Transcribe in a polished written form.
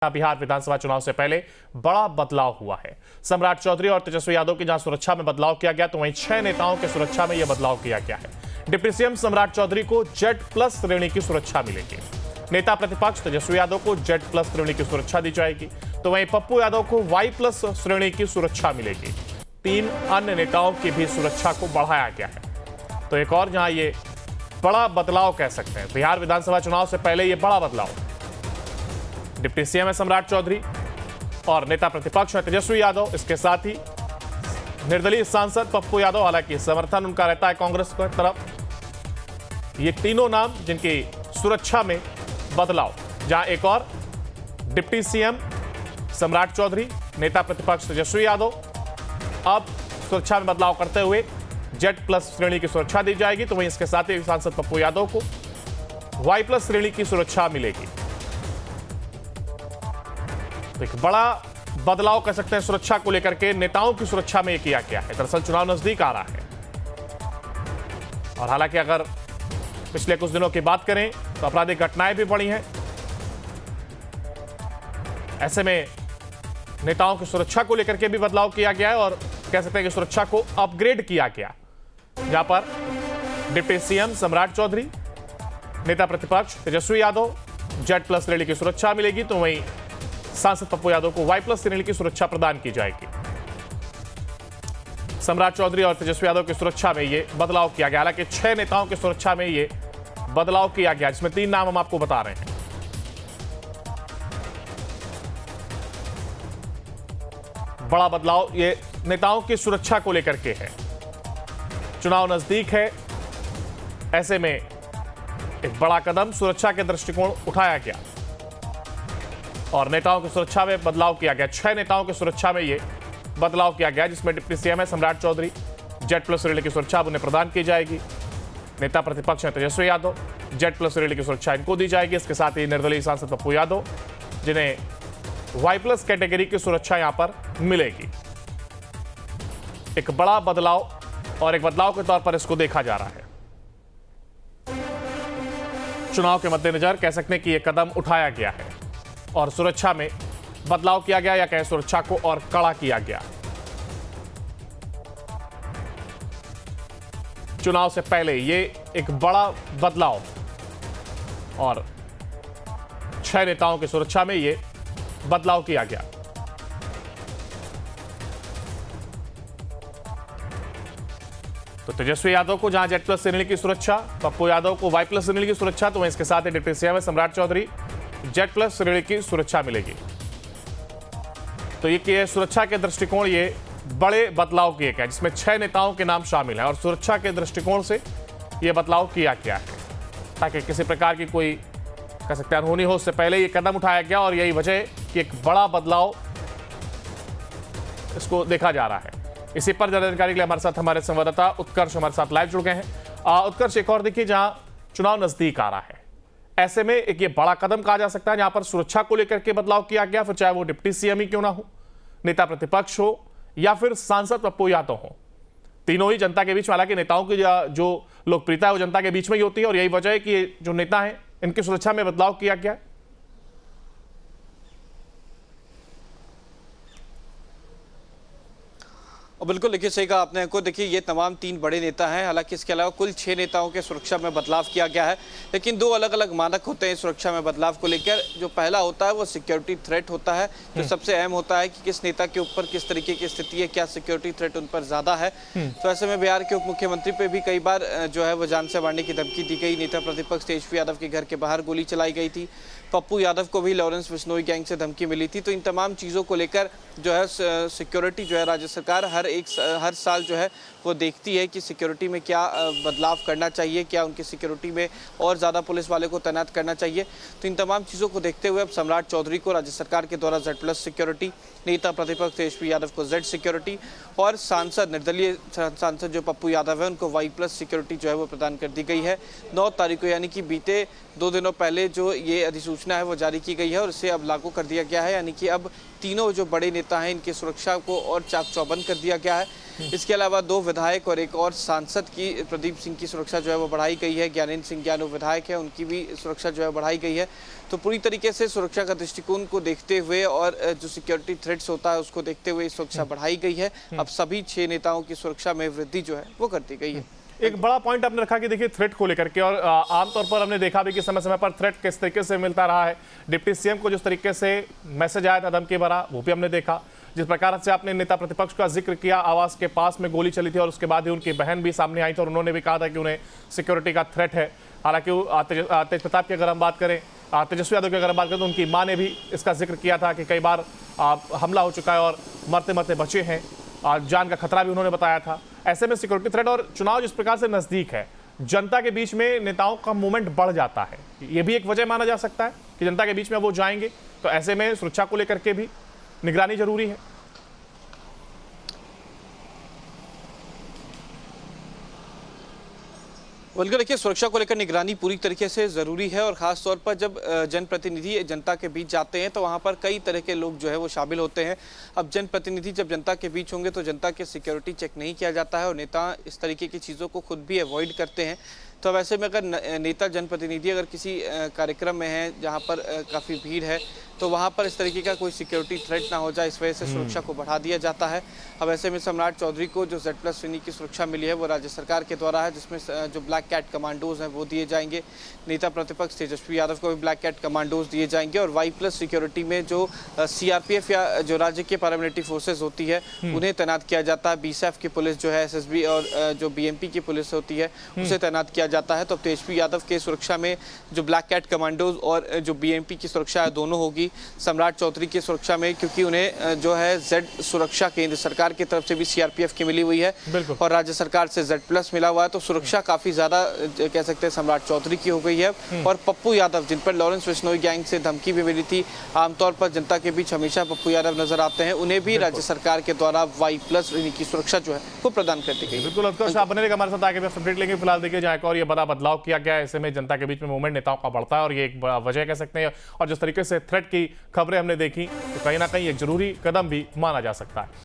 बिहार विधानसभा चुनाव से पहले बड़ा बदलाव हुआ है। सम्राट चौधरी और तेजस्वी यादव की जहां सुरक्षा में बदलाव किया गया तो वहीं 6 नेताओं की सुरक्षा में यह बदलाव किया गया है। डिप्टी सीएम सम्राट चौधरी को Z+ श्रेणी की सुरक्षा मिलेगी। नेता प्रतिपक्ष तेजस्वी यादव को Z+ श्रेणी की सुरक्षा दी जाएगी तो वहीं पप्पू यादव को Y+ श्रेणी की सुरक्षा मिलेगी। 3 अन्य नेताओं की भी सुरक्षा को बढ़ाया गया है। तो एक और जहां ये बड़ा बदलाव कह सकते हैं, बिहार विधानसभा चुनाव से पहले ये बड़ा बदलाव। डिप्टी सीएम है सम्राट चौधरी और नेता प्रतिपक्ष है तेजस्वी यादव। इसके साथ ही निर्दलीय सांसद पप्पू यादव, हालांकि समर्थन उनका रहता है कांग्रेस की तरफ। ये तीनों नाम जिनकी सुरक्षा में बदलाव, जहां एक और डिप्टी सीएम सम्राट चौधरी, नेता प्रतिपक्ष तेजस्वी यादव अब सुरक्षा में बदलाव करते हुए Z+ श्रेणी की सुरक्षा दी जाएगी तो वहीं इसके साथ ही सांसद पप्पू यादव को Y+ श्रेणी की सुरक्षा मिलेगी। तो एक बड़ा बदलाव कह सकते हैं सुरक्षा को लेकर के, नेताओं की सुरक्षा में यह किया गया है। दरअसल चुनाव नजदीक आ रहा है और हालांकि अगर पिछले कुछ दिनों की बात करें तो आपराधिक घटनाएं भी बढ़ी हैं। ऐसे में नेताओं की सुरक्षा को लेकर के भी बदलाव किया गया है और कह सकते हैं कि सुरक्षा को अपग्रेड किया गया, जहां पर डिप्टी सीएम सम्राट चौधरी, नेता प्रतिपक्ष तेजस्वी यादव Z+ श्रेणी की सुरक्षा मिलेगी तो वहीं सांसद पप्पू यादव को Y+ श्रेणी की सुरक्षा प्रदान की जाएगी। सम्राट चौधरी और तेजस्वी यादव की सुरक्षा में यह बदलाव किया गया। हालांकि 6 नेताओं की सुरक्षा में यह बदलाव किया गया, जिसमें 3 नाम हम आपको बता रहे हैं। बड़ा बदलाव ये नेताओं की सुरक्षा को लेकर के है। चुनाव नजदीक है, ऐसे में एक बड़ा कदम सुरक्षा के दृष्टिकोण उठाया गया और नेताओं की सुरक्षा में बदलाव किया गया। 6 नेताओं की सुरक्षा में यह बदलाव किया गया, जिसमें डिप्टी सीएम है सम्राट चौधरी, Z+ श्रेणी की सुरक्षा उन्हें प्रदान की जाएगी। नेता प्रतिपक्ष है तेजस्वी यादव, Z+ श्रेणी की सुरक्षा इनको दी जाएगी। इसके साथ ही निर्दलीय सांसद पप्पू यादव, जिन्हें Y+ कैटेगरी की सुरक्षा यहां पर मिलेगी। एक बड़ा बदलाव और एक बदलाव के तौर पर इसको देखा जा रहा है। चुनाव के मद्देनजर कह सकते हैं कि यह कदम उठाया गया है और सुरक्षा में बदलाव किया गया, या कहें सुरक्षा को और कड़ा किया गया। चुनाव से पहले यह एक बड़ा बदलाव और 6 नेताओं की सुरक्षा में यह बदलाव किया गया। तो तेजस्वी यादव को जहां Z+ श्रेणी की सुरक्षा, पप्पू यादव को Y+ श्रेणी की सुरक्षा तो वहीं इसके साथ ही डिप्टी सीएम सम्राट चौधरी Z+ श्रेणी की सुरक्षा मिलेगी। तो ये सुरक्षा के दृष्टिकोण ये बड़े बदलाव किए गए, जिसमें 6 नेताओं के नाम शामिल हैं और सुरक्षा के दृष्टिकोण से यह बदलाव किया गया है ताकि किसी प्रकार की कोई कह सकते हैं अनहोनी हो, उससे पहले यह कदम उठाया गया और यही वजह कि एक बड़ा बदलाव इसको देखा जा रहा है। इसी पर ज्यादा जानकारी के लिए हमारे साथ हमारे संवाददाता उत्कर्ष हमारे साथ लाइव जुड़ गए हैं। उत्कर्ष, एक और देखिए, जहां चुनाव नजदीक आ रहा है, ऐसे में एक ये बड़ा कदम कहा जा सकता है जहां पर सुरक्षा को लेकर के बदलाव किया गया, फिर चाहे वो डिप्टी सीएम ही क्यों ना हो, नेता प्रतिपक्ष हो या फिर सांसद पप्पू यादव हो, तीनों ही जनता के बीच में, हालांकि नेताओं की जो लोकप्रियता है वो जनता के बीच में ही होती है और यही वजह है कि जो नेता है इनकी सुरक्षा में बदलाव किया गया। और बिल्कुल देखिए, सही कहा आपने को। देखिए, ये तमाम 3 बड़े नेता हैं, हालांकि इसके अलावा कुल 6 नेताओं के सुरक्षा में बदलाव किया गया है, लेकिन 2 अलग अलग मानक होते हैं सुरक्षा में बदलाव को लेकर। जो पहला होता है वो सिक्योरिटी थ्रेट होता है, जो सबसे अहम होता है कि किस नेता के ऊपर किस तरीके की स्थिति है, क्या सिक्योरिटी थ्रेट उन पर ज्यादा है। तो ऐसे में बिहार के उप मुख्यमंत्री पे भी कई बार जो है वो जान से मारने की धमकी दी गई। नेता प्रतिपक्ष तेजस्वी यादव के घर के बाहर गोली चलाई गई थी। पप्पू यादव को भी लॉरेंस बिश्नोई गैंग से धमकी मिली थी। तो इन तमाम चीज़ों को लेकर जो है सिक्योरिटी जो है राज्य सरकार हर साल जो है वो देखती है कि सिक्योरिटी में क्या बदलाव करना चाहिए, क्या उनकी सिक्योरिटी में और ज़्यादा पुलिस वाले को तैनात करना चाहिए। तो इन तमाम चीज़ों को देखते हुए अब सम्राट चौधरी को राज्य सरकार के द्वारा Z+ सिक्योरिटी, नेता प्रतिपक्ष तेजस्वी यादव को Z सिक्योरिटी और सांसद निर्दलीय सांसद जो पप्पू यादव है उनको Y+ सिक्योरिटी जो है वो प्रदान कर दी गई है। 9 तारीख को, यानी कि बीते 2 दिनों पहले जो ये अधिसूचना है वो जारी की गई है और इसे अब लागू कर दिया गया है, यानी कि अब तीनों जो बड़े नेता हैं इनकी सुरक्षा को और चाक चौबंद कर दिया गया है। इसके अलावा 2 विधायक और एक और सांसद की, प्रदीप सिंह की सुरक्षा जो है वो बढ़ाई गई है। ज्ञानेंद्र सिंह ज्ञानू विधायक है, उनकी भी सुरक्षा जो है बढ़ाई गई है। तो पूरी तरीके से सुरक्षा का दृष्टिकोण को देखते हुए और जो सिक्योरिटी थ्रेट्स होता है उसको देखते हुए सुरक्षा बढ़ाई गई है। अब सभी 6 नेताओं की सुरक्षा में वृद्धि जो है वो कर दी गई है। एक बड़ा पॉइंट आपने रखा कि देखिए थ्रेट को लेकर के, और आमतौर पर हमने देखा भी कि समय समय पर थ्रेट किस तरीके से मिलता रहा है। डिप्टी सीएम को जिस तरीके से मैसेज आया था धमकी भरा, वो भी हमने देखा। जिस प्रकार से आपने नेता प्रतिपक्ष का जिक्र किया, आवास के पास में गोली चली थी और उसके बाद ही उनकी बहन भी सामने आई थी और उन्होंने भी कहा था कि उन्हें सिक्योरिटी का थ्रेट है। हालांकि तेज प्रताप की अगर हम बात करें, तेजस्वी यादव की अगर हम बात करें, तो उनकी मां ने भी इसका जिक्र किया था कि कई बार हमला हो चुका है और मरते मरते बचे हैं, जान का खतरा भी उन्होंने बताया था। ऐसे में सिक्योरिटी थ्रेट और चुनाव जिस प्रकार से नजदीक है, जनता के बीच में नेताओं का मूवमेंट बढ़ जाता है। ये भी एक वजह माना जा सकता है कि जनता के बीच में वो जाएंगे, तो ऐसे में सुरक्षा को लेकर के भी निगरानी जरूरी है। बल्कि देखिए, सुरक्षा को लेकर निगरानी पूरी तरीके से ज़रूरी है और ख़ास तौर पर जब जनप्रतिनिधि जनता के बीच जाते हैं तो वहाँ पर कई तरह के लोग जो है वो शामिल होते हैं। अब जनप्रतिनिधि जब जनता के बीच होंगे तो जनता के सिक्योरिटी चेक नहीं किया जाता है और नेता इस तरीके की चीज़ों को खुद भी अवॉइड करते हैं। तो वैसे में अगर नेता जनप्रतिनिधि अगर किसी कार्यक्रम में है जहाँ पर काफ़ी भीड़ है तो वहाँ पर इस तरीके का कोई सिक्योरिटी थ्रेट ना हो जाए, इस वजह से सुरक्षा को बढ़ा दिया जाता है। अब ऐसे में सम्राट चौधरी को जो Z+ श्रेणी की सुरक्षा मिली है वो राज्य सरकार के द्वारा है, जिसमें जो ब्लैक कैट कमांडोज हैं वो दिए जाएंगे। नेता प्रतिपक्ष तेजस्वी यादव को भी ब्लैक कैट कमांडोज दिए जाएंगे और Y+ सिक्योरिटी में जो CRPF या जो राज्य की पैरामिलिट्री फोर्सेज होती है उन्हें तैनात किया जाता है। BSF की पुलिस जो है, SSB और जो BMP की पुलिस होती है उसे तैनात किया जाता है। तो तेजस्वी यादव के सुरक्षा में जो ब्लैक कैट कमांडोज और जो BMP की सुरक्षा है दोनों होगी। सम्राट चौधरी की सुरक्षा में, क्योंकि उन्हें जो है Z सुरक्षा केंद्र सरकार की तरफ से भी CRPF की मिली हुई है और राज्य सरकार से Z+ मिला हुआ है, तो सुरक्षा काफी ज्यादा कह सकते हैं सम्राट चौधरी की हो गई है। और पप्पू यादव, जिन पर लॉरेंस बिश्नोई गैंग से धमकी भी मिली थी, आमतौर पर जनता के बीच हमेशा पप्पू यादव नजर आते हैं, उन्हें भी राज्य सरकार के द्वारा Y+ श्रेणी की सुरक्षा जो है वो प्रदान कर दी गई। बिल्कुल, आप बने रहिएगा हमारे साथ, आगे भी अपडेट लेंगे। फिलहाल देखिए जाए और ये बड़ा बदलाव किया गया है, ऐसे में जनता के बीच में मूवमेंट नेताओं का बढ़ता है और ये एक वजह कह सकते हैं। और जिस तरीके से थ्रेट की खबरें हमने देखी तो कहीं ना कहीं एक जरूरी कदम भी माना जा सकता है।